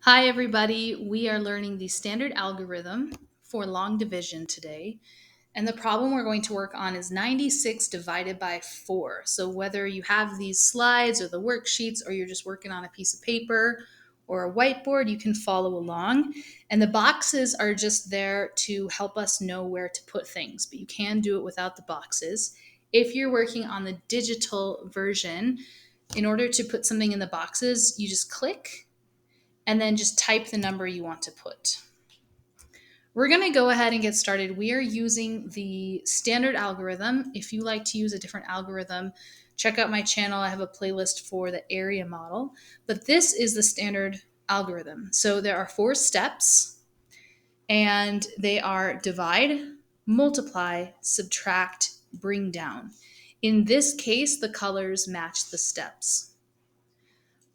Hi, everybody. We are learning the standard algorithm for long division today. And the problem we're going to work on is 96 divided by 4. So whether you have these slides or the worksheets or you're just working on a piece of paper or a whiteboard, you can follow along. And the boxes are just there to help us know where to put things, but you can do it without the boxes. If you're working on the digital version, in order to put something in the boxes, you just click and then just type the number you want to put. We're going to go ahead and get started. We are using the standard algorithm. If you like to use a different algorithm, check out my channel. I have a playlist for the area model, but this is the standard algorithm. So there are 4 steps, and they are divide, multiply, subtract, bring down. In this case, the colors match the steps.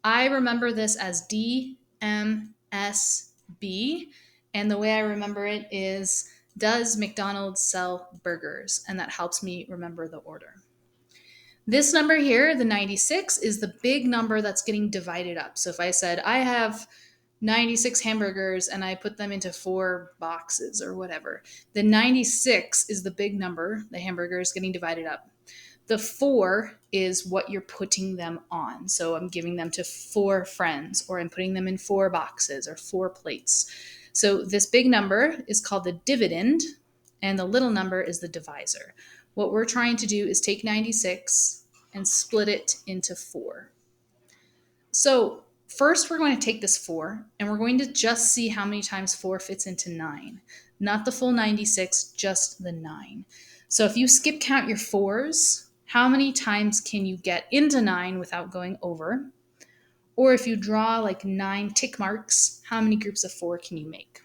I remember this as D, M, S, B. And the way I remember it is, does McDonald's sell burgers? And that helps me remember the order. This number here, the 96, is the big number that's getting divided up. So if I said I have 96 hamburgers and I put them into 4 boxes or whatever, the 96 is the big number, the hamburgers getting divided up. The 4 is what you're putting them on. So I'm giving them to 4 friends, or I'm putting them in 4 boxes or 4 plates. So this big number is called the dividend, and the little number is the divisor. What we're trying to do is take 96 and split it into 4. So first we're going to take this 4, and we're going to just see how many times 4 fits into 9. Not the full 96, just the 9. So if you skip count your 4s, how many times can you get into 9 without going over? Or if you draw like 9 tick marks, how many groups of 4 can you make?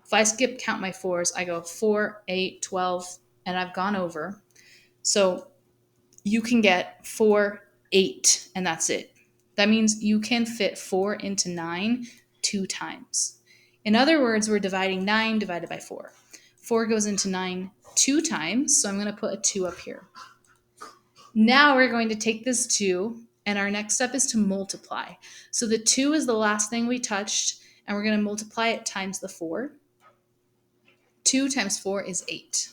If I skip count my 4s, I go 4, 8, 12, and I've gone over. So you can get 4, 8, and that's it. That means you can fit 4 into 9 2 times. In other words, we're dividing 9 divided by 4. 4 goes into 9 2 times, so I'm going to put a 2 up here. Now we're going to take this 2, and our next step is to multiply. So the 2 is the last thing we touched, and we're going to multiply it times the 4. 2 times 4 is 8.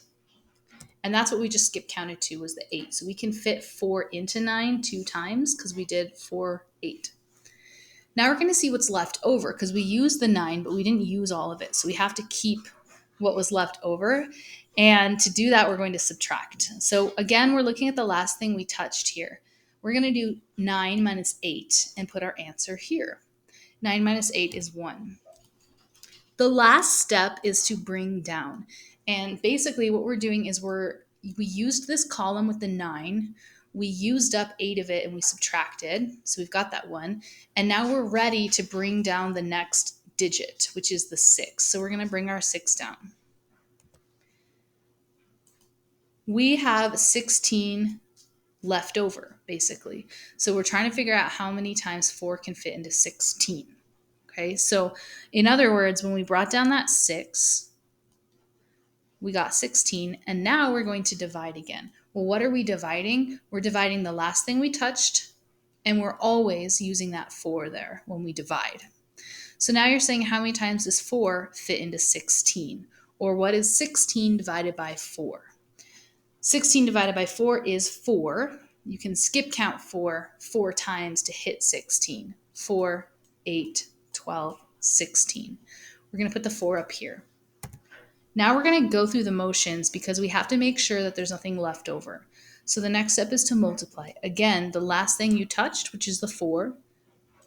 And that's what we just skip counted to, was the 8. So we can fit 4 into 9 2 times because we did 4, 8. Now we're going to see what's left over, because we used the 9, but we didn't use all of it. So we have to keep what was left over. And to do that, we're going to subtract. So again, we're looking at the last thing we touched here. We're going to do 9 minus 8 and put our answer here. 9 minus 8 is 1. The last step is to bring down. And basically what we're doing is we used this column with the 9. We used up 8 of it and we subtracted. So we've got that 1. And now we're ready to bring down the next digit, which is the 6. So we're going to bring our 6 down. We have 16 left over, basically. So we're trying to figure out how many times 4 can fit into 16. Okay, so in other words, when we brought down that 6, we got 16, and now we're going to divide again. Well, what are we dividing? We're dividing the last thing we touched, and we're always using that 4 there when we divide. So now you're saying, how many times does 4 fit into 16? Or what is 16 divided by 4? 16 divided by 4 is 4. You can skip count 4 times to hit 16. 4, 8, 12, 16. We're going to put the 4 up here. Now we're going to go through the motions because we have to make sure that there's nothing left over. So the next step is to multiply. Again, the last thing you touched, which is the 4,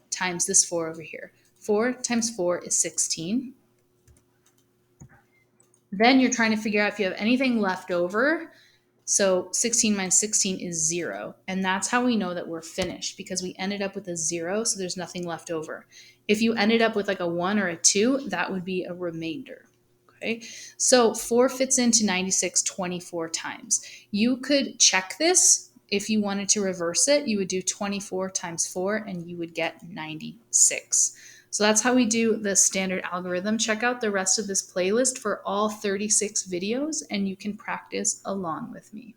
times this 4 over here. 4 times 4 is 16. Then you're trying to figure out if you have anything left over. So 16 minus 16 is 0. And that's how we know that we're finished, because we ended up with a 0, so there's nothing left over. If you ended up with like a 1 or a 2, that would be a remainder. Okay, so 4 fits into 96 24 times. You could check this. If you wanted to reverse it, you would do 24 times 4 and you would get 96. So that's how we do the standard algorithm. Check out the rest of this playlist for all 36 videos and you can practice along with me.